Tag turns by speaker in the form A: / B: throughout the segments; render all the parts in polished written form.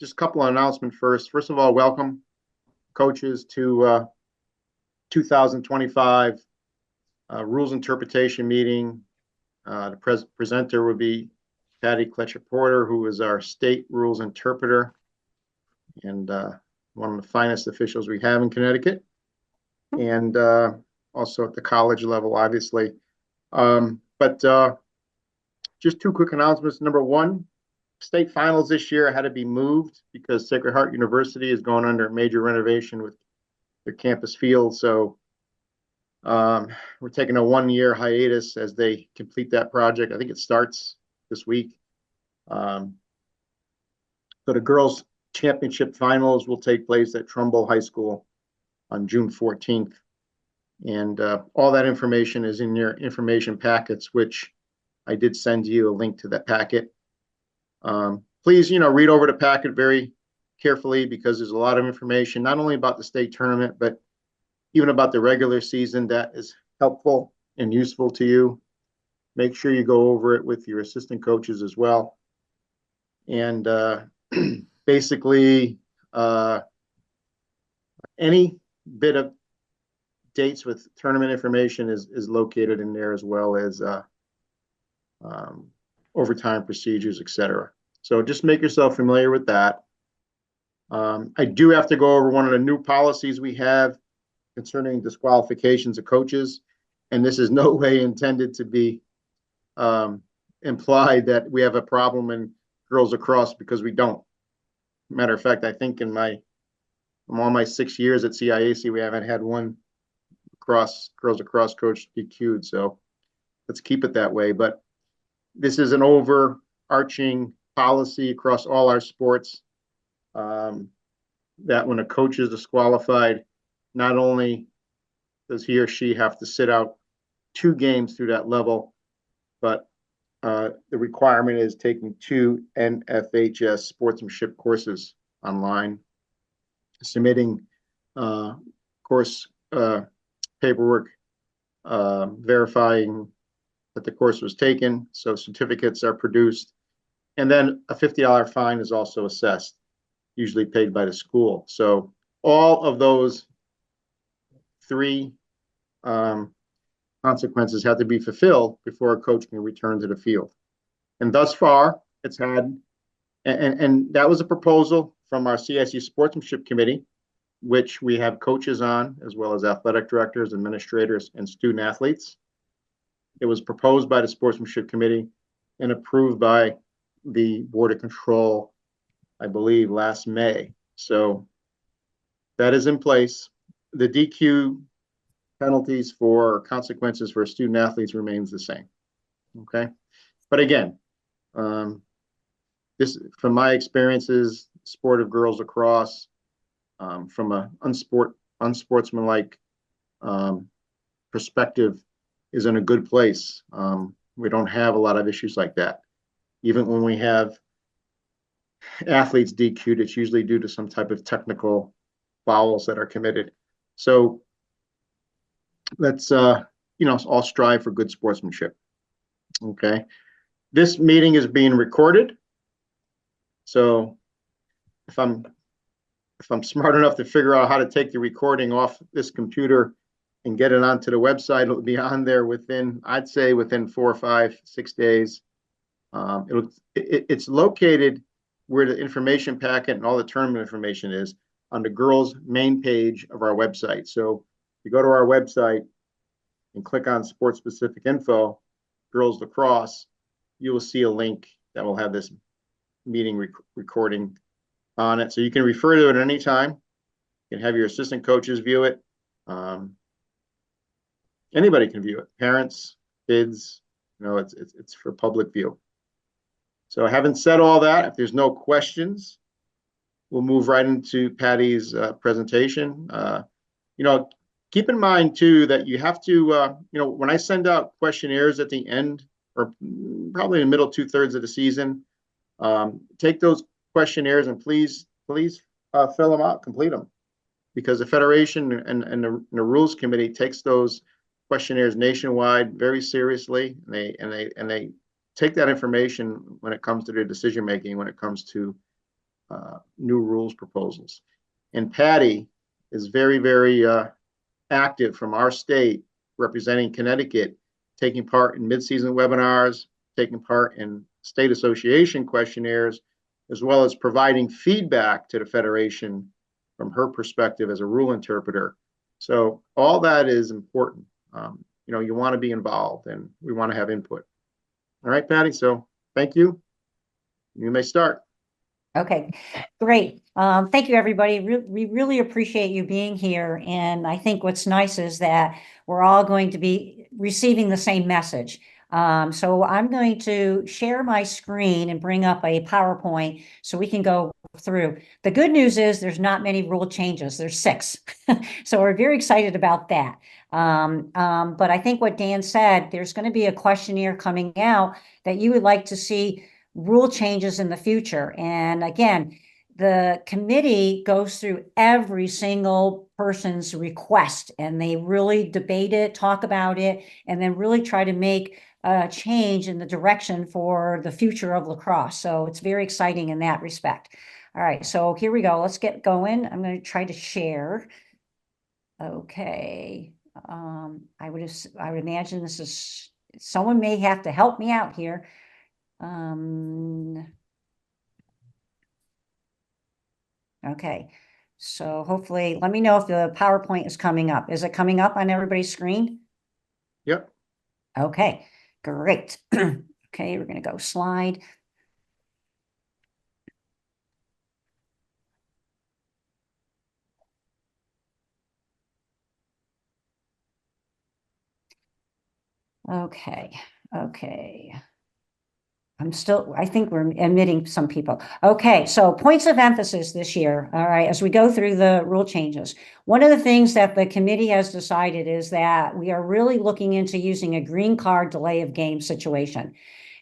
A: just a couple of announcements first. First of all, welcome coaches to 2025 rules interpretation meeting. The presenter will be Patty Kletcher-Porter, who is our state rules interpreter and one of the finest officials we have in Connecticut, and also at the college level, obviously. But just two quick announcements. Number one, state finals this year had to be moved because Sacred Heart University is going under major renovation with their campus field. So we're taking a 1-year hiatus as they complete that project. I think it starts this week. So the girls' championship finals will take place at Trumbull High School on June 14th. And all that information is in your information packets, which I did send you a link to that packet. Please, read over the packet very carefully because there's a lot of information, not only about the state tournament, but even about the regular season that is helpful and useful to you. Make sure you go over it with your assistant coaches as well. And basically, any bit of dates with tournament information is located in there, as well as overtime procedures, etc. So just make yourself familiar with that. I do have to go over one of the new policies we have concerning disqualifications of coaches, and this is no way intended to be implied that we have a problem in girls lacrosse, because we don't. Matter of fact, I think in all my 6 years at CIAC, we haven't had one girls lacrosse coach DQ'd. So let's keep it that way. But this is an overarching policy across all our sports, that when a coach is disqualified, not only does he or she have to sit out 2 games through that level, but the requirement is taking 2 NFHS sportsmanship courses online, submitting course paperwork verifying that the course was taken, so certificates are produced, and then a $50 fine is also assessed, usually paid by the school. So all of those 3 consequences have to be fulfilled before a coach can return to the field. And thus far, it's had, and that was a proposal from our CSU Sportsmanship Committee, which we have coaches on, as well as athletic directors, administrators, and student athletes. It was proposed by the Sportsmanship Committee and approved by the Board of Control, I believe, last May. So that is in place. The DQ penalties for consequences for student athletes remains the same. Okay. But again, this, from my experiences, sport of girls lacrosse, from a unsportsmanlike perspective, is in a good place. We don't have a lot of issues like that. Even when we have athletes DQ'd, it's usually due to some type of technical fouls that are committed. So let's all strive for good sportsmanship. Okay. This meeting is being recorded. So if I'm smart enough to figure out how to take the recording off this computer and get it onto the website, it'll be on there within, I'd say, within 4, 5, 6 days. It's located where the information packet and all the tournament information is, on the girls' main page of our website. So you go to our website and click on sports-specific info, girls lacrosse, you will see a link that will have this meeting recording on it. So you can refer to it at any time. You can have your assistant coaches view it. Anybody can view it. Parents, kids, it's for public view. So having said all that, if there's no questions, we'll move right into Patty's presentation. Keep in mind too that you have to, when I send out questionnaires at the end, or probably in the middle 2/3 of the season, take those questionnaires and please fill them out, complete them, because the Federation and the Rules Committee takes those questionnaires nationwide very seriously, and they take that information when it comes to their decision making, when it comes to new rules proposals. And Patty is very, very active from our state, representing Connecticut, taking part in mid-season webinars, taking part in state association questionnaires, as well as providing feedback to the Federation from her perspective as a rule interpreter. So all that is important. You want to be involved, and we want to have input. All right, Patty, so thank you. You may start.
B: Okay, great. Thank you, everybody. We really appreciate you being here. And I think what's nice is that we're all going to be receiving the same message. So I'm going to share my screen and bring up a PowerPoint so we can go through. The good news is there's not many rule changes. There's 6. So we're very excited about that. But I think what Dan said, there's going to be a questionnaire coming out that you would like to see rule changes in the future. And again, the committee goes through every single person's request, and they really debate it, talk about it, and then really try to make a change in the direction for the future of lacrosse. So it's very exciting in that respect. All right, so here we go. Let's get going. I'm going to try to share. Okay. I would imagine this is, someone may have to help me out here. Okay, so hopefully, let me know if the PowerPoint is coming up. Is it coming up on everybody's screen?
A: Yep.
B: Okay, great. Okay, we're going to go slide. Okay, okay. I think we're omitting some people. Okay, so points of emphasis this year, all right, as we go through the rule changes. One of the things that the committee has decided is that we are really looking into using a green card delay of game situation.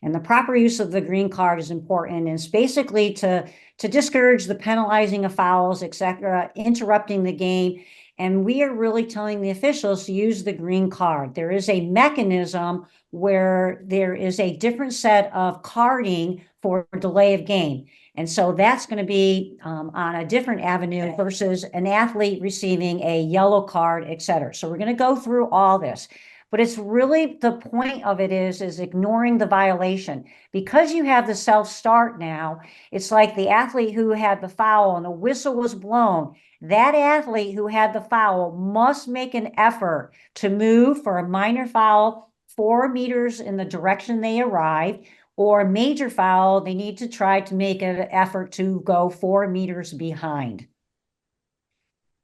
B: And the proper use of the green card is important, and it's basically to discourage the penalizing of fouls, etc., interrupting the game. And we are really telling the officials to use the green card. There is a mechanism where there is a different set of carding for delay of game. And so that's going to be on a different avenue versus an athlete receiving a yellow card, et cetera. So we're going to go through all this. But it's really, the point of it is ignoring the violation. Because you have the self-start now, it's like the athlete who had the foul and the whistle was blown. That athlete who had the foul must make an effort to move for a minor foul 4 meters in the direction they arrived, or a major foul, they need to try to make an effort to go 4 meters behind.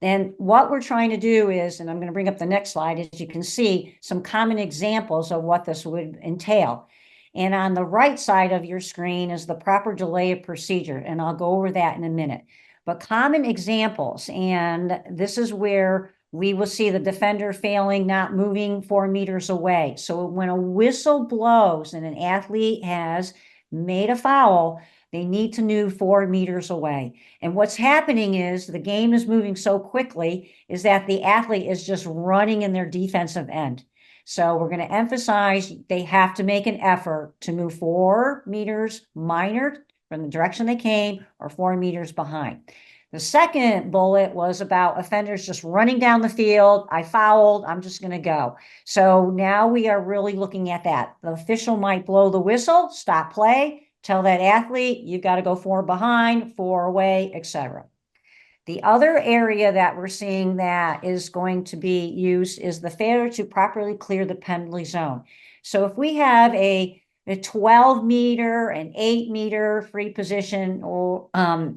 B: And what we're trying to do is, and I'm going to bring up the next slide, as you can see, some common examples of what this would entail. And on the right side of your screen is the proper delay of procedure, and I'll go over that in a minute. But common examples, and this is where we will see the defender failing, not moving 4 meters away. So when a whistle blows and an athlete has made a foul, they need to move 4 meters away. And what's happening is the game is moving so quickly is that the athlete is just running in their defensive end. So we're going to emphasize they have to make an effort to move 4 meters minor from the direction they came or 4 meters behind. The second bullet was about offenders just running down the field. I fouled, I'm just going to go. So now we are really looking at that. The official might blow the whistle, stop play, tell that athlete, you've got to go 4 behind, 4 away, etc. The other area that we're seeing that is going to be used is the failure to properly clear the penalty zone. So if we have a 12 meter and 8 meter free position, or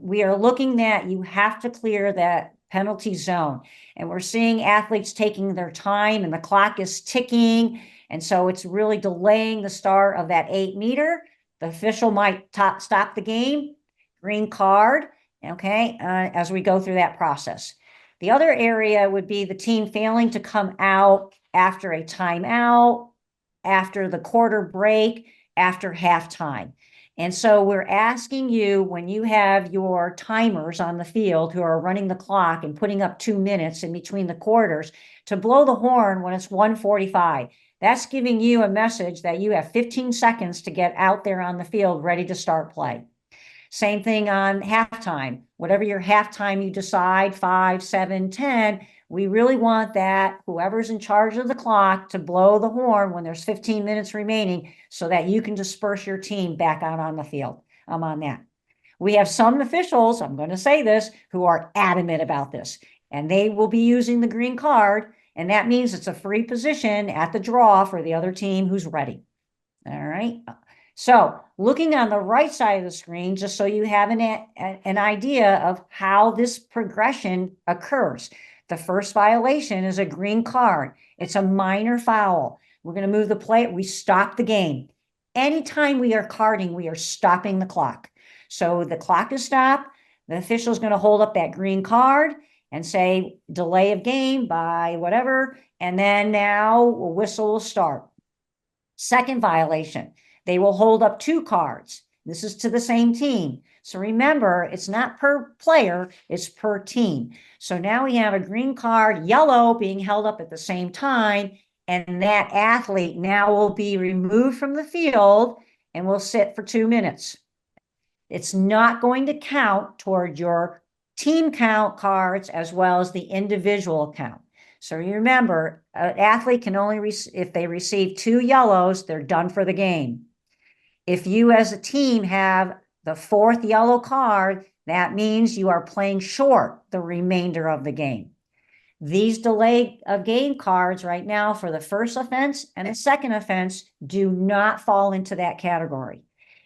B: we are looking that you have to clear that penalty zone. And we're seeing athletes taking their time and the clock is ticking. And so it's really delaying the start of that 8 meter. The official might stop the game, green card, okay, as we go through that process. The other area would be the team failing to come out after a timeout, after the quarter break, after halftime. And so we're asking you, when you have your timers on the field who are running the clock and putting up 2 minutes in between the quarters, to blow the horn when it's 1:45. That's giving you a message that you have 15 seconds to get out there on the field ready to start play. Same thing on halftime. Whatever your halftime you decide, 5, 7, 10, we really want that whoever's in charge of the clock to blow the horn when there's 15 minutes remaining so that you can disperse your team back out on the field. I'm on that. We have some officials, I'm going to say this, who are adamant about this, and they will be using the green card, and that means it's a free position at the draw for the other team who's ready. All right. So looking on the right side of the screen, just so you have an idea of how this progression occurs. The first violation is a green card. It's a minor foul. We're going to move the play. We stop the game. Anytime we are carding, we are stopping the clock. So the clock is stopped. The official is going to hold up that green card and say delay of game by whatever. And then now a whistle will start. Second violation, they will hold up 2 cards. This is to the same team. So remember, it's not per player, it's per team. So now we have a green card, yellow being held up at the same time, and that athlete now will be removed from the field and will sit for 2 minutes. It's not going to count toward your team count cards as well as the individual count. So you remember, an athlete can only, if they receive 2 yellows, they're done for the game. If you as a team have the 4th yellow card, that means you are playing short the remainder of the game. These delay of game cards right now for the first offense and the second offense do not fall into that category.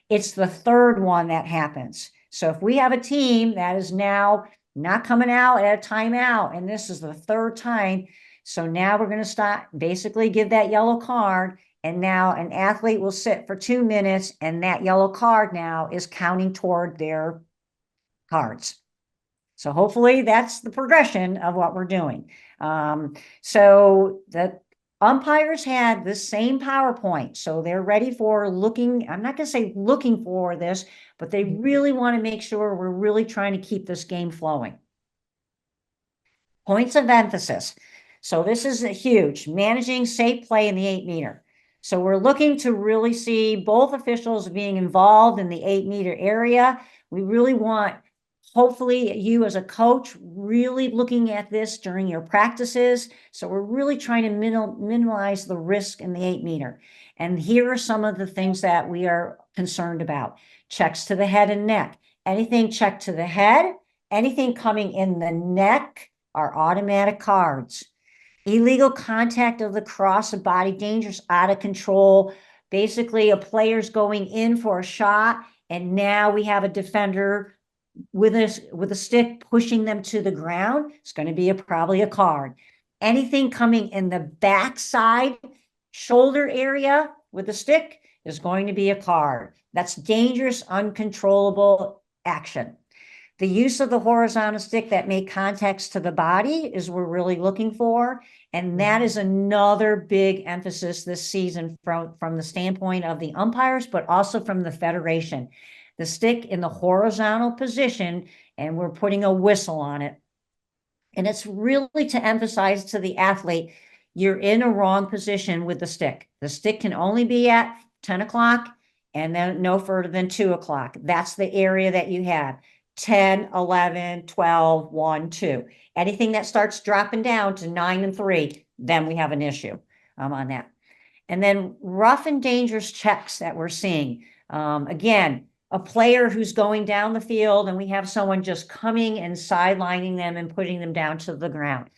B: It's the third one that happens. So if we have a team that is now not coming out at a timeout, and this is the third time, so now we're going to stop, basically give that yellow card, and now an athlete will sit for 2 minutes, and that yellow card now is counting toward their cards. So hopefully that's the progression of what we're doing. So the umpires had the same PowerPoint, so they're ready for looking, I'm not going to say looking for this, but they really want to make sure we're really trying to keep this game flowing. Points of emphasis. So this is huge, managing safe play in the 8-meter. So we're looking to really see both officials being involved in the 8-meter area. We really want, hopefully you as a coach, really looking at this during your practices. So we're really trying to minimize the risk in the 8-meter. And here are some of the things that we are concerned about. Checks to the head and neck. Anything checked to the head, anything coming in the neck are automatic cards. Illegal contact of the cross of body, dangerous, out of control. Basically, a player's going in for a shot, and now we have a defender with a stick pushing them to the ground. It's going to be probably a card. Anything coming in the backside shoulder area with a stick is going to be a card. That's dangerous, uncontrollable action. The use of the horizontal stick that make contacts to the body is what we're really looking for. And that is another big emphasis this season from the standpoint of the umpires, but also from the federation. The stick in the horizontal position, and we're putting a whistle on it. And it's really to emphasize to the athlete, you're in a wrong position with the stick. The stick can only be at 10 o'clock and then no further than 2 o'clock. That's the area that you have. 10, 11, 12, 1, 2. Anything that starts dropping down to 9 and 3, then we have an issue on that. And then rough and dangerous checks that we're seeing. Again, a player who's going down the field and we have someone just coming and sidelining them and putting them down to the ground.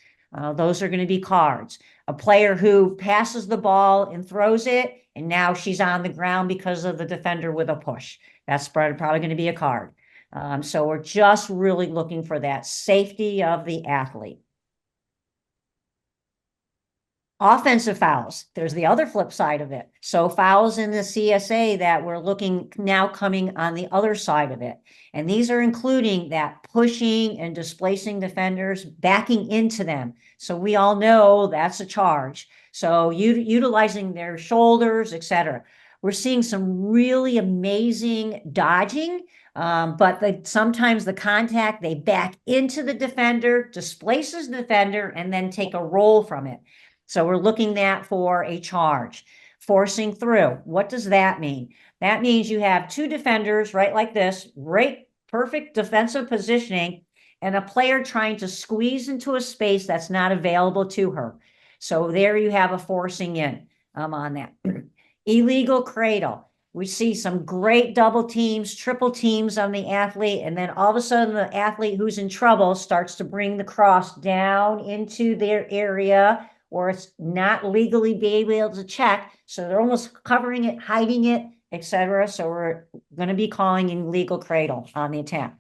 B: Those are going to be cards. A player who passes the ball and throws it, and now she's on the ground because of the defender with a push. That's probably going to be a card. So we're just really looking for that safety of the athlete. Offensive fouls, there's the other flip side of it. So fouls in the CSA that we're looking now coming on the other side of it. And these are including that pushing and displacing defenders, backing into them. So we all know that's a charge. So utilizing their shoulders, etc. We're seeing some really amazing dodging. But sometimes the contact, they back into the defender, displaces the defender, and then take a roll from it. So we're looking at for a charge. forcing through. What does that mean? That means you have two defenders, right, like this, right, perfect defensive positioning, and a player trying to squeeze into a space that's not available to her. So there you have a forcing in on that. Illegal cradle. We see some great double teams, triple teams on the athlete, and then all of a sudden the athlete who's in trouble starts to bring the cross down into their area, or it's not legally being able to check. So they're almost covering it, hiding it, etc. So we're going to be calling in legal cradle on the attack.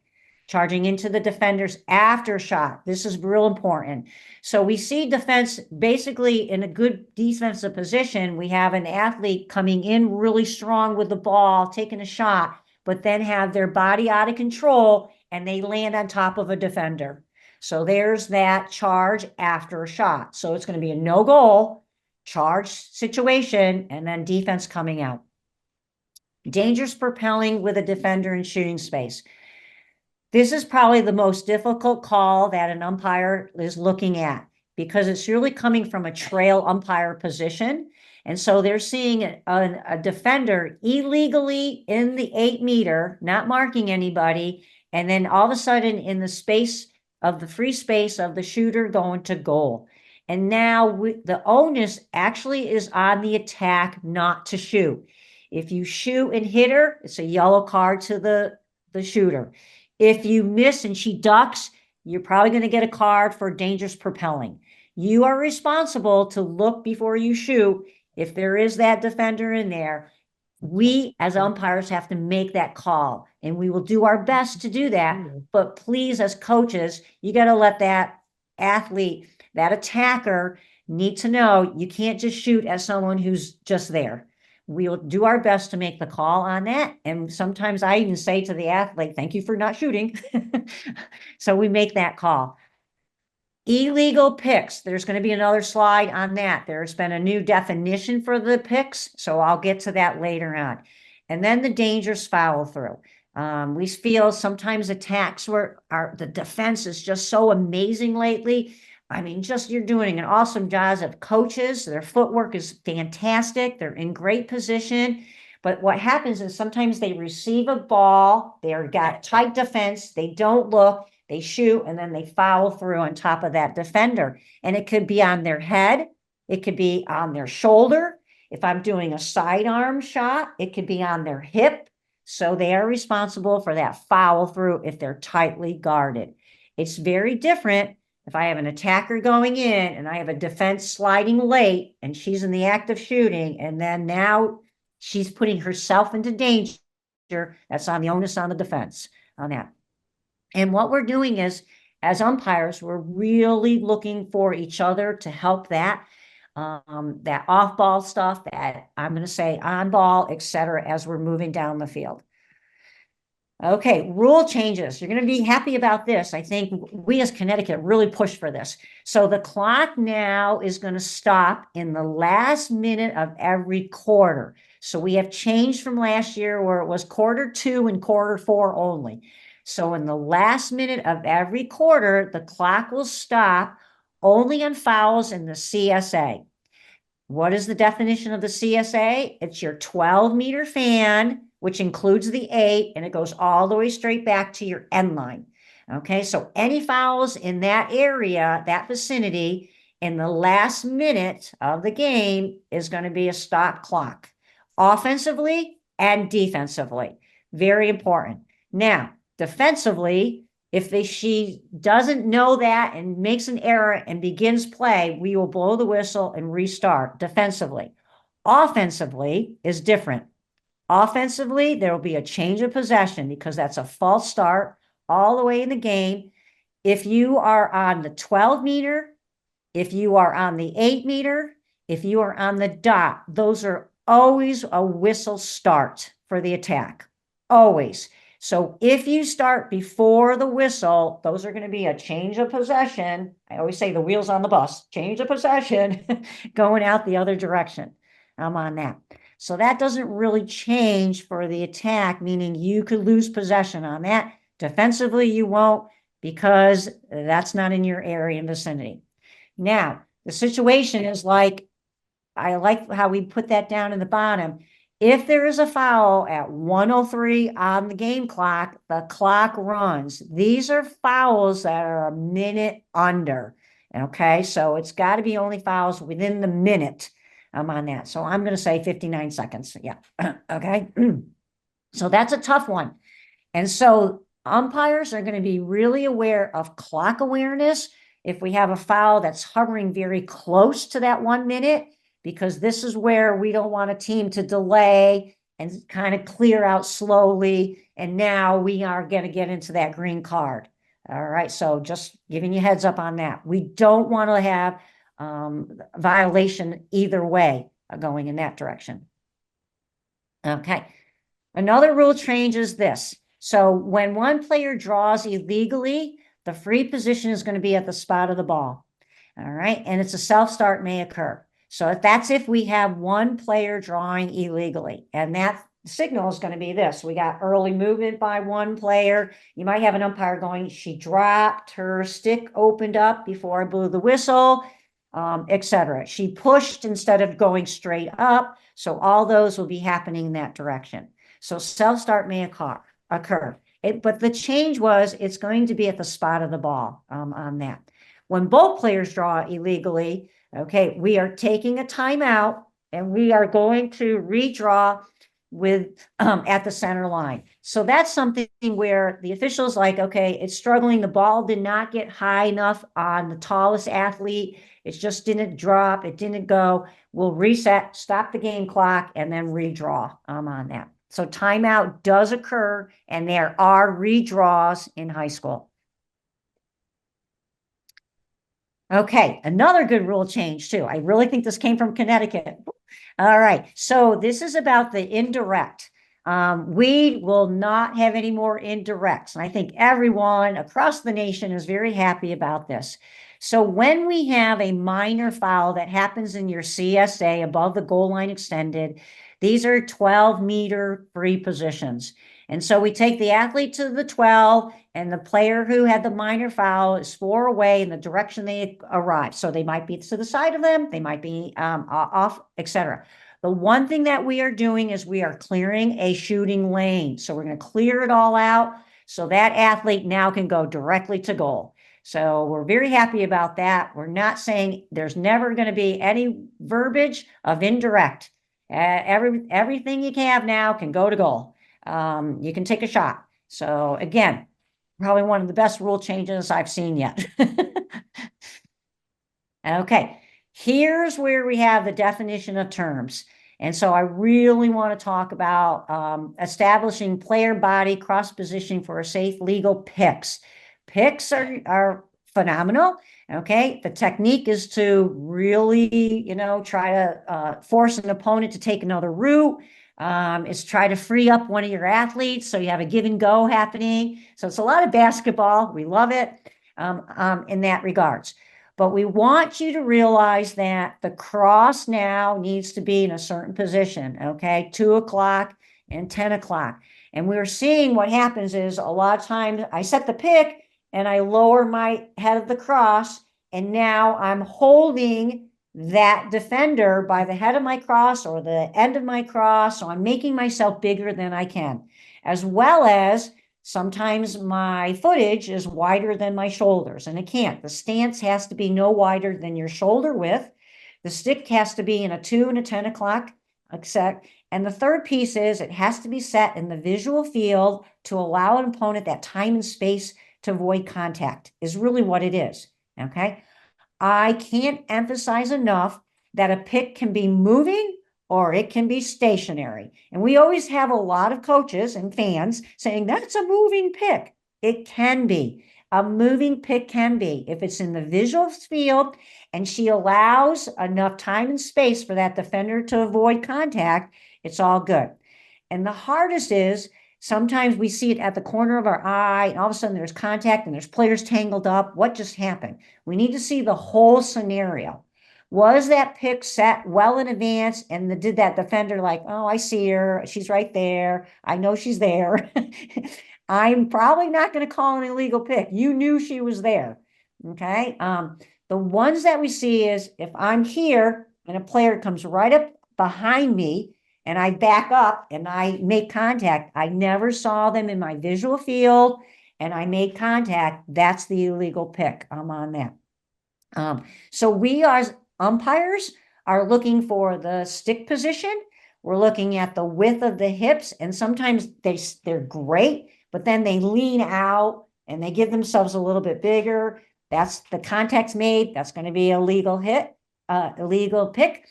B: Charging into the defender's after shot. This is real important. So we see defense basically in a good defensive position. We have an athlete coming in really strong with the ball, taking a shot, but then have their body out of control and they land on top of a defender. So there's that charge after a shot. So it's going to be a no goal, charge situation, and then defense coming out. Dangerous propelling with a defender in shooting space. This is probably the most difficult call that an umpire is looking at because it's really coming from a trail umpire position. And so they're seeing a defender illegally in the 8-meter, not marking anybody. And then all of a sudden in the space of the free space of the shooter going to goal. And now the onus actually is on the attack not to shoot. If you shoot and hit her, it's a yellow card to the shooter. If you miss and she ducks, you're probably going to get a card for dangerous propelling. You are responsible to look before you shoot. If there is that defender in there, we as umpires have to make that call, and we will do our best to do that. But please, as coaches, you got to let that athlete, that attacker, need to know you can't just shoot at someone who's just there. We'll do our best to make the call on that. And sometimes I even say to the athlete, thank you for not shooting. So we make that call. Illegal picks. There's going to be another slide on that. There's been a new definition for the picks, so I'll get to that later on. And then the dangerous follow through. We feel sometimes attacks where the defense is just so amazing lately. I mean, just you're doing an awesome job of coaches. Their footwork is fantastic. They're in great position. But what happens is sometimes they receive a ball, they're got tight defense, they don't look, they shoot, and then they foul through on top of that defender. And it could be on their head, it could be on their shoulder. If I'm doing a sidearm shot, it could be on their hip. So they are responsible for that foul through if they're tightly guarded. It's very different if I have an attacker going in and I have a defense sliding late and she's in the act of shooting, and then now she's putting herself into danger. That's on the onus on the defense on that. And what we're doing is, as umpires, we're really looking for each other to help that off-ball stuff, that I'm going to say on-ball, etc., as we're moving down the field. Okay, rule changes. You're going to be happy about this. I think we as Connecticut really pushed for this. So the clock now is going to stop in the last minute of every quarter. So we have changed from last year where it was quarter 2 and quarter 4 only. So in the last minute of every quarter, the clock will stop only on fouls in the CSA. What is the definition of the CSA? It's your 12-meter fan, which includes the 8, and it goes all the way straight back to your end line. Okay, so any fouls in that area, that vicinity, in the last minute of the game is going to be a stop clock, offensively and defensively. Very important. Now, defensively, if she doesn't know that and makes an error and begins play, we will blow the whistle and restart defensively. Offensively is different. Offensively, there will be a change of possession because that's a false start all the way in the game. If you are on the 12-meter, if you are on the 8-meter, if you are on the dot, those are always a whistle start for the attack. Always. So if you start before the whistle, those are going to be a change of possession. I always say the wheels on the bus, change of possession going out the other direction. I'm on that. So that doesn't really change for the attack, meaning you could lose possession on that. Defensively, you won't because that's not in your area and vicinity. Now, the situation is like I like how we put that down in the bottom. If there is a foul at 1:03 on the game clock, the clock runs. These are fouls that are a minute under. Okay, so it's got to be only fouls within the minute. I'm on that. So I'm going to say 59 seconds. Yeah. Okay. So that's a tough one. And so umpires are going to be really aware of clock awareness if we have a foul that's hovering very close to that 1 minute, because this is where we don't want a team to delay and kind of clear out slowly. And now we are going to get into that green card. All right. So just giving you heads up on that. We don't want to have violation either way going in that direction. Okay. Another rule change is this. So when one player draws illegally, the free position is going to be at the spot of the ball. All right. And it's a self-start may occur. So that's if we have one player drawing illegally. And that signal is going to be this. We got early movement by one player. You might have an umpire going, she dropped, her stick opened up before I blew the whistle, etc. She pushed instead of going straight up. So all those will be happening in that direction. So self-start may occur. But the change was it's going to be at the spot of the ball on that. When both players draw illegally, okay, we are taking a timeout and we are going to redraw with at the center line. So that's something where the official's like, okay, it's struggling. The ball did not get high enough on the tallest athlete. It just didn't drop. It didn't go. We'll reset, stop the game clock, and then redraw on that. So timeout does occur, and there are redraws in high school. Okay, another good rule change too. I really think this came from Connecticut. All right, so this is about the indirect. We will not have any more indirects. And I think everyone across the nation is very happy about this. So when we have a minor foul that happens in your CSA above the goal line extended, these are 12-meter free positions. And so we take the athlete to the 12, and the player who had the minor foul is 4 away in the direction they arrive. So they might be to the side of them, they might be off, etc. The one thing that we are doing is we are clearing a shooting lane. So we're going to clear it all out so that athlete now can go directly to goal. So we're very happy about that. We're not saying there's never going to be any verbiage of indirect. Everything you can have now can go to goal. You can take a shot. So again, probably one of the best rule changes I've seen yet. Okay, here's where we have the definition of terms. And so I really want to talk about establishing player body cross positioning for a safe legal picks. Picks are phenomenal. Okay, the technique is to really, try to force an opponent to take another route. Is try to free up one of your athletes so you have a give and go happening. So it's a lot of basketball. We love it in that regards. But we want you to realize that the cross now needs to be in a certain position, okay? 2 o'clock and 10 o'clock. And we're seeing what happens is a lot of times I set the pick and I lower my head of the cross, and now I'm holding that defender by the head of my cross or the end of my cross. So I'm making myself bigger than I can, as well as sometimes my footage is wider than my shoulders, and it can't. The stance has to be no wider than your shoulder width. The stick has to be in a 2 and a 10 o'clock set. And the third piece is it has to be set in the visual field to allow an opponent that time and space to avoid contact is really what it is, okay? I can't emphasize enough that a pick can be moving or it can be stationary. And we always have a lot of coaches and fans saying that's a moving pick. It can be. A moving pick can be. If it's in the visual field and she allows enough time and space for that defender to avoid contact, it's all good. And the hardest is sometimes we see it at the corner of our eye, and all of a sudden there's contact and there's players tangled up. What just happened? We need to see the whole scenario. Was that pick set well in advance? And did that defender like, oh, I see her. She's right there. I know she's there. I'm probably not going to call an illegal pick. You knew she was there. Okay. The ones that we see is if I'm here, and a player comes right up behind me and I back up and I make contact, I never saw them in my visual field and I made contact, that's the illegal pick. I'm on that. So we as umpires are looking for the stick position. We're looking at the width of the hips, and sometimes they're great, but then they lean out and they give themselves a little bit bigger. That's the contact's made. That's going to be a legal hit, illegal pick,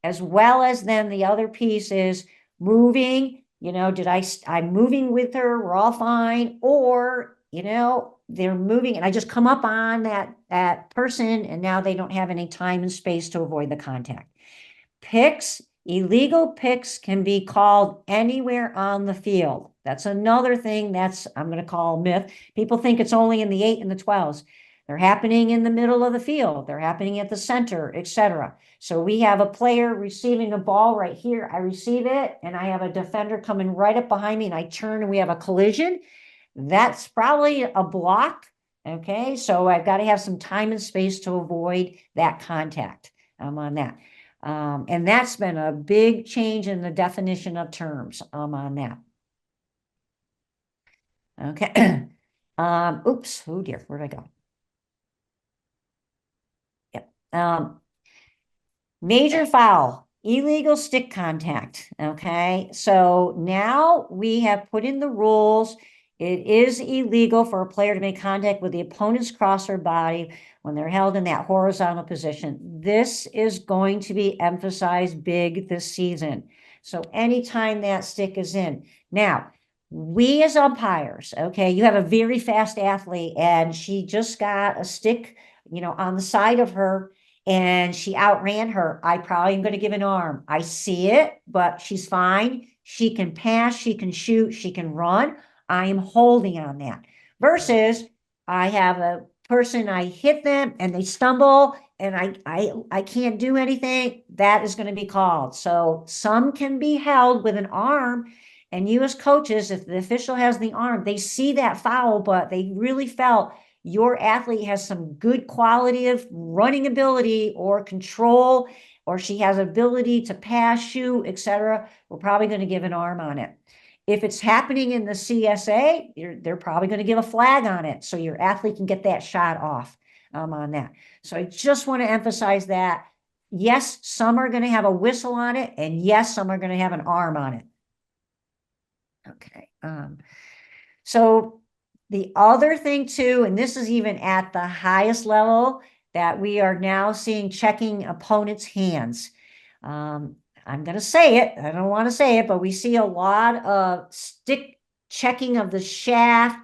B: as well as then the other piece is moving. I'm moving with her, we're all fine, or they're moving and I just come up on that person and now they don't have any time and space to avoid the contact. Picks, illegal picks can be called anywhere on the field. That's another thing I'm going to call myth. People think it's only in the 8 and the 12s. They're happening in the middle of the field. They're happening at the center, etc. So we have a player receiving a ball right here. I receive it and I have a defender coming right up behind me and I turn and we have a collision. That's probably a block. Okay, so I've got to have some time and space to avoid that contact. I'm on that. And that's been a big change in the definition of terms. I'm on that. Okay. Oops, oh dear, where'd I go? Yep. Major foul, illegal stick contact. Okay, so now we have put in the rules. It is illegal for a player to make contact with the opponent's cross or body when they're held in that horizontal position. This is going to be emphasized big this season. So anytime that stick is in. Now, we as umpires, okay, you have a very fast athlete and she just got a stick, on the side of her and she outran her. I probably am going to give an arm. I see it, but she's fine. She can pass, she can shoot, she can run. I am holding on that. Versus I have a person, I hit them and they stumble and I can't do anything. That is going to be called. So some can be held with an arm. And you as coaches, if the official has the arm, they see that foul, but they really felt your athlete has some good quality of running ability or control, or she has ability to pass, shoot, etc. We're probably going to give an arm on it. If it's happening in the CSA, they're probably going to give a flag on it so your athlete can get that shot off on that. So I just want to emphasize that. Yes, some are going to have a whistle on it, and yes, some are going to have an arm on it. Okay. So the other thing too, and this is even at the highest level, that we are now seeing checking opponents' hands. I'm going to say it. I don't want to say it, but we see a lot of stick checking of the shaft,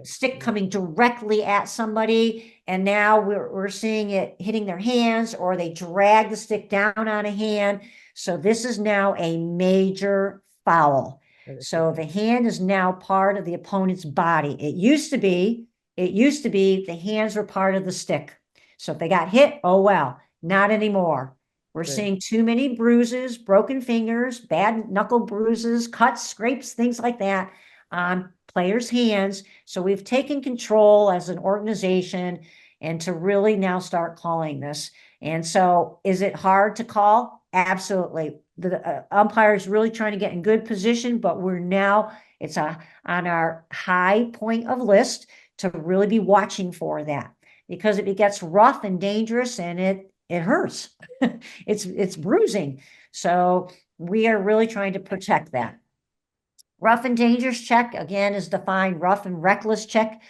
B: stick coming directly at somebody. And now we're seeing it hitting their hands or they drag the stick down on a hand. So this is now a major foul. So the hand is now part of the opponent's body. It used to be the hands were part of the stick. So if they got hit, oh well, not anymore. We're seeing too many bruises, broken fingers, bad knuckle bruises, cuts, scrapes, things like that on players' hands. So we've taken control as an organization and to really now start calling this. And so is it hard to call? Absolutely. The umpire is really trying to get in good position, but it's on our high point of list to really be watching for that, because if it gets rough and dangerous and it hurts, it's bruising. So we are really trying to protect that. Rough and dangerous check, again, is defined rough and reckless check.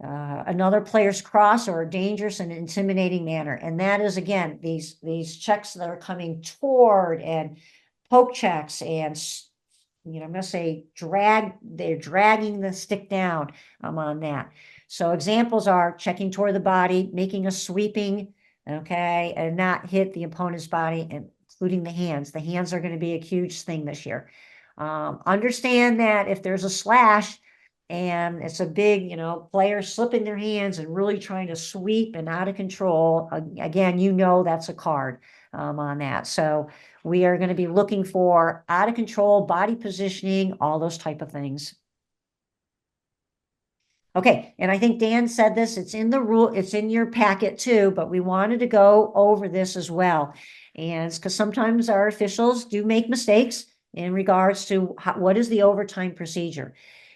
B: Another player's cross or a dangerous and intimidating manner. And that is, again, these checks that are coming toward and poke checks and, I'm going to say they're dragging the stick down. I'm on that. So examples are checking toward the body, making a sweeping, okay, and not hit the opponent's body, including the hands. The hands are going to be a huge thing this year. Understand that if there's a slash, and it's a big, player slipping their hands and really trying to sweep and out of control. Again, that's a card on that. So we are going to be looking for out of control, body positioning, all those type of things. Okay, and I think Dan said this, it's in the rule, it's in your packet too, but we wanted to go over this as well. And it's because sometimes our officials do make mistakes in regards to what is the overtime procedure.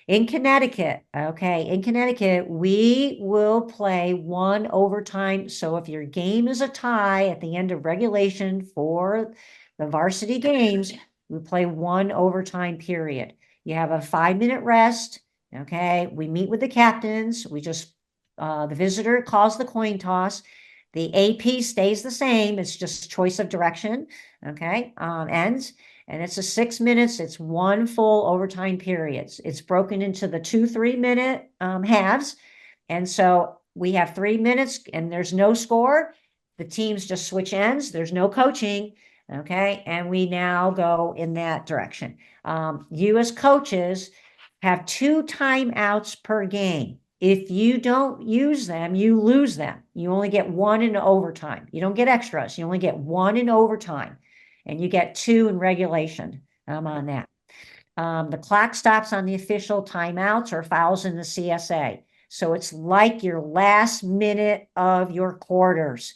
B: In Connecticut, okay, in Connecticut, we will play one overtime. So if your game is a tie at the end of regulation for the varsity games, we play one overtime period. You have a 5-minute rest. Okay, we meet with the captains. We just, the visitor calls the coin toss. The AP stays the same. It's just choice of direction. Okay, ends. And it's a 6 minutes. It's one full overtime period. It's broken into the 2 3-minute halves. And so we have 3 minutes and there's no score. The teams just switch ends. There's no coaching. Okay, and we now go in that direction. You as coaches have 2 timeouts per game. If you don't use them, you lose them. You only get 1 in overtime. You don't get extras. You only get 1 in overtime, and you get 2 in regulation. On that. The clock stops on the official timeouts or fouls in the CSA. So it's like your last minute of your quarters.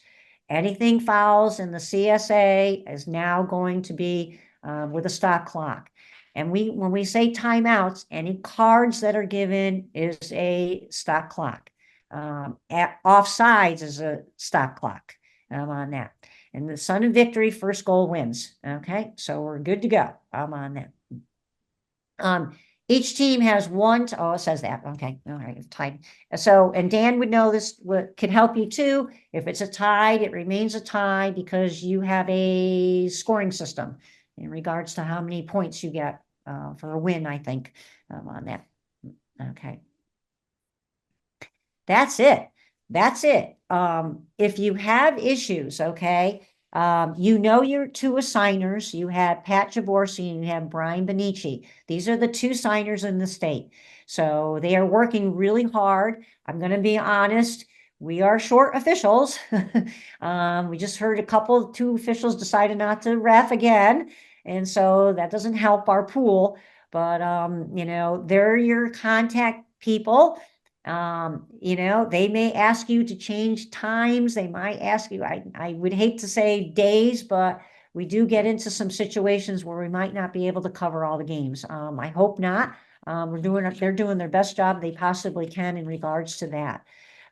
B: Anything fouls in the CSA is now going to be with a stop clock. And when we say timeouts, any cards that are given is a stop clock. Offsides is a stop clock on that. And the Son of Victory, first goal wins. Okay, so we're good to go. I'm on that. Each team has one. Oh, it says that. Okay, all right, tied. So, and Dan would know this could help you too. If it's a tie, it remains a tie because you have a scoring system in regards to how many points you get for a win, I think, on that. Okay. That's it. That's it. If you have issues, okay, you know your 2 assigners. You have Pat Javorski and you have Brian Benici. These are the 2 signers in the state. So they are working really hard. I'm going to be honest. We are short officials. We just heard 2 officials decided not to ref again. And so that doesn't help our pool. But, you know, they're your contact people. You know, they may ask you to change times. They might ask you, I would hate to say days, but we do get into some situations where we might not be able to cover all the games. I hope not. They're doing their best job they possibly can in regards to that.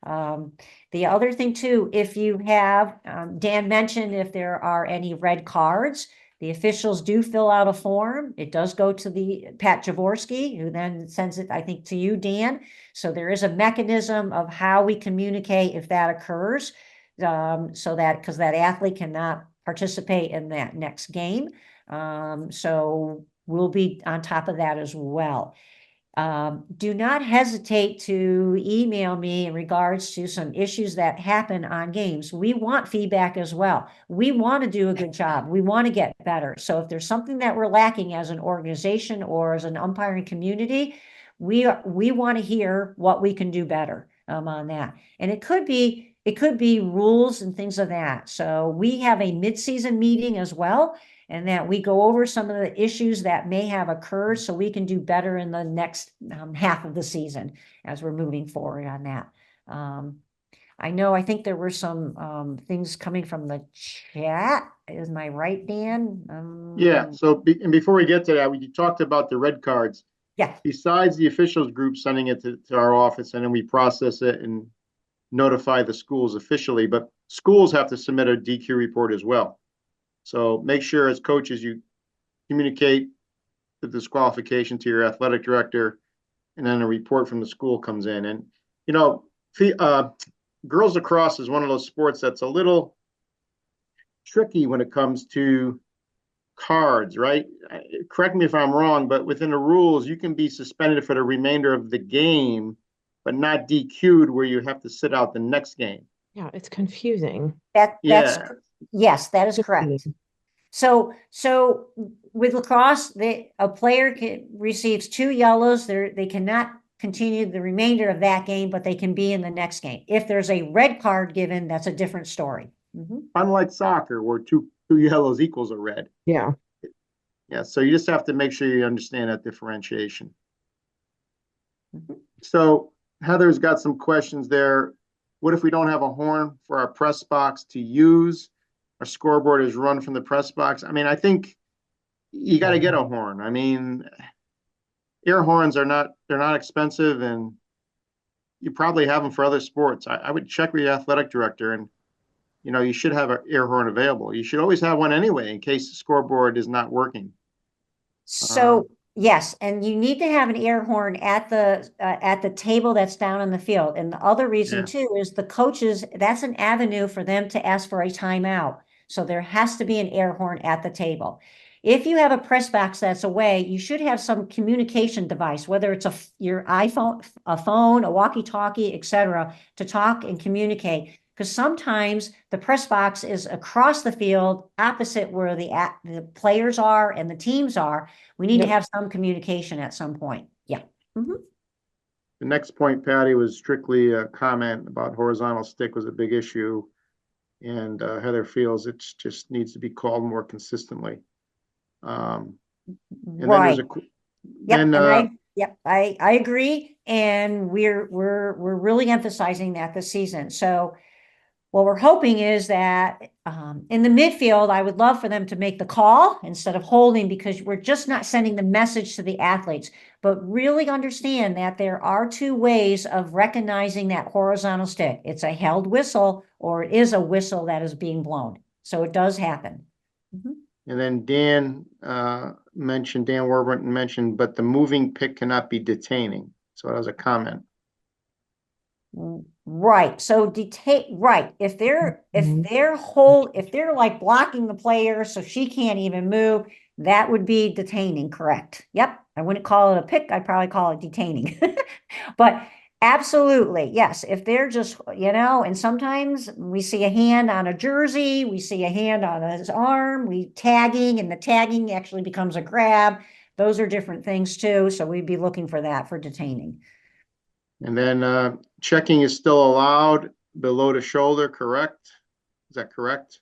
B: The other thing too, if you have, Dan mentioned if there are any red cards, the officials do fill out a form. It does go to the Pat Javorski, who then sends it, I think, to you, Dan. So there is a mechanism of how we communicate if that occurs, so that because that athlete cannot participate in that next game. So we'll be on top of that as well. Do not hesitate to email me in regards to some issues that happen on games. We want feedback as well. We want to do a good job. We want to get better. So if there's something that we're lacking as an organization or as an umpiring community, we want to hear what we can do better on that. And it could be rules and things of that. So we have a mid-season meeting as well, and that we go over some of the issues that may have occurred so we can do better in the next half of the season as we're moving forward on that. I think there were some things coming from the chat. Is my right, Dan?
A: Yeah, so and before we get to that, we talked about the red cards.
B: Yeah.
A: Besides the officials group sending it to our office and then we process it and notify the schools officially, but schools have to submit a DQ report as well. So make sure as coaches you communicate the disqualification to your athletic director, and then a report from the school comes in. And, you know, girls lacrosse is one of those sports that's a little tricky when it comes to cards, right? Correct me if I'm wrong, but within the rules, you can be suspended for the remainder of the game, but not DQ'd where you have to sit out the next game.
C: Yeah, it's confusing.
B: Yes, that is correct. So with lacrosse, a player receives 2 yellows. They cannot continue the remainder of that game, but they can be in the next game. If there's a red card given, that's a different story.
A: Unlike soccer, where two yellows equals a red.
C: Yeah.
A: Yeah. So you just have to make sure you understand that differentiation. So Heather's got some questions there. What if we don't have a horn for our press box to use? Our scoreboard is run from the press box. I mean, I think you got to get a horn. I mean, air horns they're not expensive, and you probably have them for other sports. I would check with the athletic director, and you should have an air horn available. You should always have one anyway in case the scoreboard is not working.
B: So yes, and you need to have an air horn at the table that's down on the field. And the other reason
A: Yeah.
B: too is the coaches, that's an avenue for them to ask for a timeout. So there has to be an air horn at the table. If you have a press box that's away, you should have some communication device, whether it's your iPhone, a phone, a walkie-talkie, etc., to talk and communicate. Because sometimes the press box is across the field, opposite where the players are and the teams are. We need to have some communication at some point. Yeah.
A: The next point, Patty, was strictly a comment about horizontal stick was a big issue. And Heather feels it just needs to be called more consistently. And
B: Right.
A: then there's
B: I agree. And we're really emphasizing that this season. So what we're hoping is that in the midfield, I would love for them to make the call instead of holding, because we're just not sending the message to the athletes, but really understand that there are two ways of recognizing that horizontal stick. It's a held whistle, or it is a whistle that is being blown. So it does happen.
A: And then Dan Warburton mentioned, but the moving pick cannot be detaining. So that was a comment.
B: Right. So right. If they're like blocking the player so she can't even move, that would be detaining, correct? Yep. I wouldn't call it a pick, I'd probably call it detaining. But absolutely, yes. If they're just, and sometimes we see a hand on a jersey, we see a hand on his arm, and the tagging actually becomes a grab. Those are different things too. So we'd be looking for that for detaining.
A: And then checking is still allowed below the shoulder, correct? Is that correct?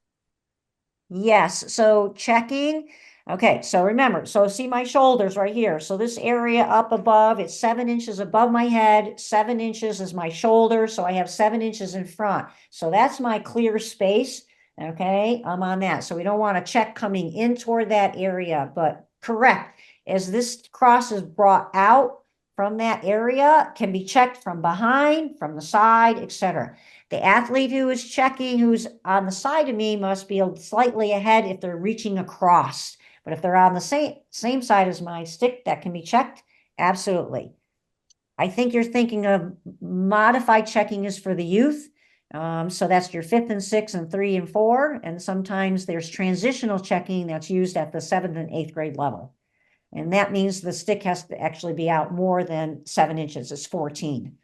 B: Yes. So checking. Okay. So remember, so see my shoulders right here. So this area up above, it's 7 inches above my head. 7 inches is my shoulder. So I have 7 inches in front. So that's my clear space. Okay. I'm on that. So we don't want to check coming in toward that area, but correct. As this cross is brought out from that area, can be checked from behind, from the side, etc. The athlete who is checking, who's on the side of me, must be slightly ahead if they're reaching across. But if they're on the same side as my stick, that can be checked. Absolutely. I think you're thinking of modified checking is for the youth. So that's your 5th and 6th and 3 and 4. And sometimes there's transitional checking that's used at the 7th and 8th grade level. And that means the stick has to actually be out more than 7 inches. It's 14.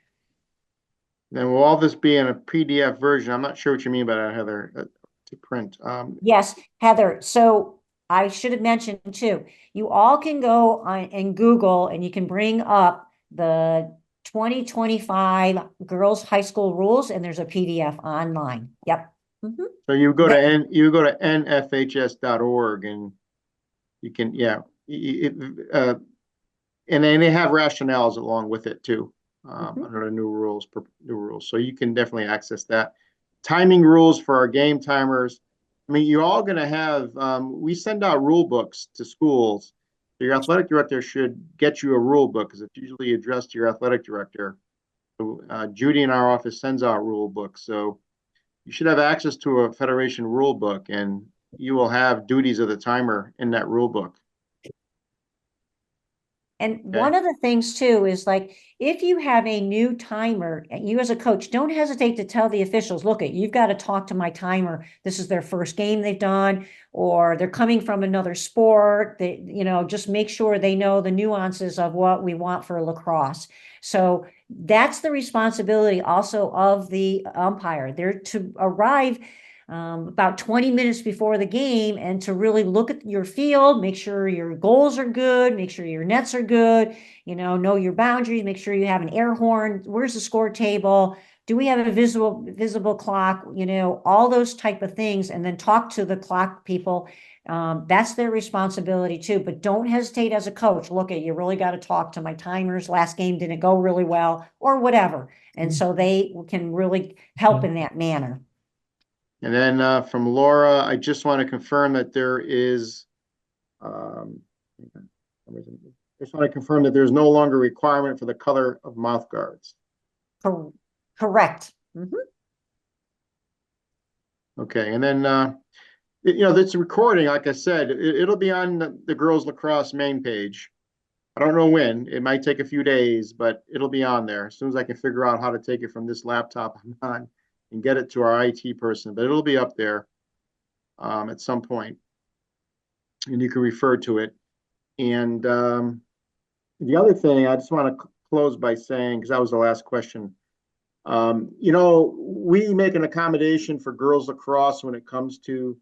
A: Then will all this be in a PDF version? I'm not sure what you mean by that, Heather, to print.
B: Yes, Heather. So I should have mentioned too, you all can go on and Google and you can bring up the 2025 girls high school rules, and there's a PDF online. Yep.
A: So you go to nfhs.org and you can, and then they have rationales along with it too, under the new rules. So you can definitely access that. Timing rules for our game timers. I mean, you're all going to have, we send out rule books to schools. So your athletic director should get you a rule book, because it's usually addressed to your athletic director. So, Judy in our office sends out rule books. So you should have access to a federation rule book, and you will have duties of the timer in that rule book.
B: And one of the things too is, like, if you have a new timer, you as a coach, don't hesitate to tell the officials, look, you've got to talk to my timer. This is their first game they've done, or they're coming from another sport. They, just make sure they know the nuances of what we want for lacrosse. So that's the responsibility also of the umpire. They're to arrive about 20 minutes before the game, and to really look at your field, make sure your goals are good, make sure your nets are good, know your boundaries, make sure you have an air horn, where's the score table, do we have a visible clock, all those type of things, and then talk to the clock people. That's their responsibility too, but don't hesitate as a coach. Look, you really got to talk to my timers. Last game didn't go really well or whatever. And so they can really help in that manner.
A: And then from Laura, I just want to confirm that there is, just want to confirm that there's no longer requirement for the color of mouth guards.
B: Correct. Mm-hmm.
A: Okay, and then this recording, like I said, it'll be on the girls lacrosse main page. I don't know when. It might take a few days, but it'll be on there as soon as I can figure out how to take it from this laptop I'm on and get it to our IT person. But it'll be up there at some point, and you can refer to it. And the other thing I just want to close by saying, because that was the last question. We make an accommodation for girls lacrosse when it comes to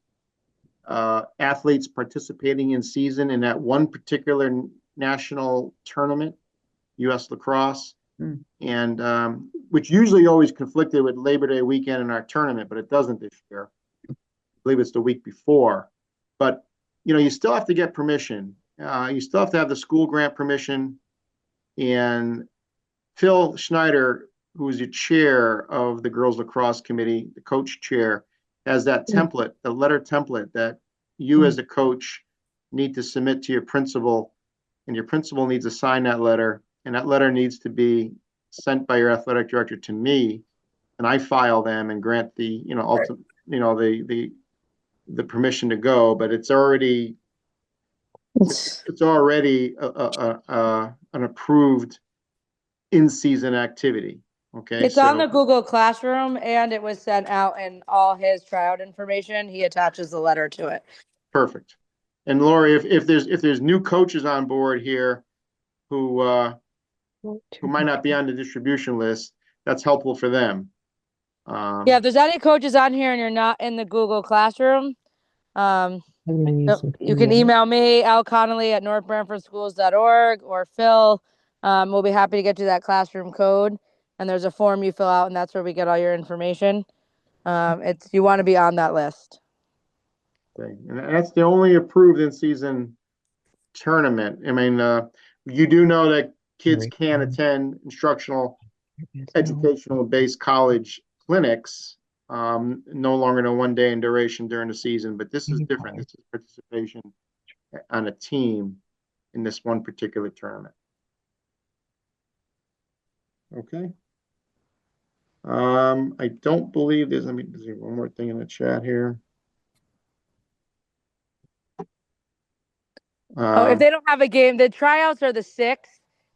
A: athletes participating in season in that one particular national tournament, U.S. Lacrosse, and which usually always conflicted with Labor Day weekend in our tournament, but it doesn't this year. I believe it's the week before. But, you still have to get permission. You still have to have the school grant permission. And Phil Schneider, who is the chair of the girls lacrosse committee, the coach chair, has that template, the letter template that you as a coach need to submit to your principal, and your principal needs to sign that letter, and that letter needs to be sent by your athletic director to me, and I file them and grant the, the permission to go. But it's already an approved in-season activity. Okay,
D: it's on the Google Classroom, and it was sent out in all his tryout information. He attaches the letter to it.
A: Perfect. And Lori, if there's new coaches on board here who might not be on the distribution list, that's helpful for them.
D: Yeah, if there's any coaches on here and you're not in the Google Classroom, you can email me, Al Connolly at northbramfordschools.org, or Phil. We'll be happy to get you that classroom code. And there's a form you fill out, and that's where we get all your information. You want to be on that list.
A: Okay. And that's the only approved in-season tournament. I mean, you do know that kids can attend instructional, educational-based college clinics, no longer than 1 day in duration during the season. But this is different. This is participation on a team in this one particular tournament. Okay. I don't believe there's one more thing in the chat here.
D: If they don't have a game, the tryouts are the 6th.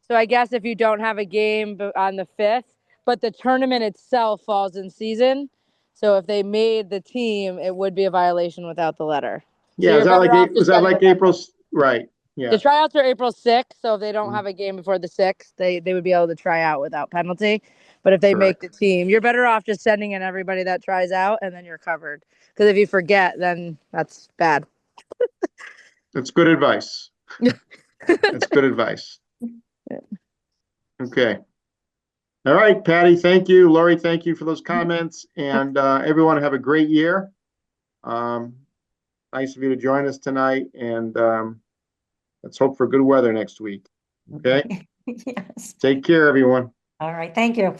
D: So I guess if you don't have a game on the 5th, but the tournament itself falls in season. So if they made the team, it would be a violation without the letter.
A: Yeah,
D: so
A: was that like April's? Right. Yeah.
D: The tryouts are April 6th. So if they don't have a game before the 6th, they would be able to try out without penalty. But if they make the team, you're better off just sending in everybody that tries out, and then you're covered. Because if you forget, then that's bad.
A: That's good advice. That's good advice. Okay. All right, Patty, thank you. Lori, thank you for those comments. And everyone have a great year. Nice of you to join us tonight. And let's hope for good weather next week. Okay?
B: Yes.
A: Take care, everyone.
B: All right. Thank you.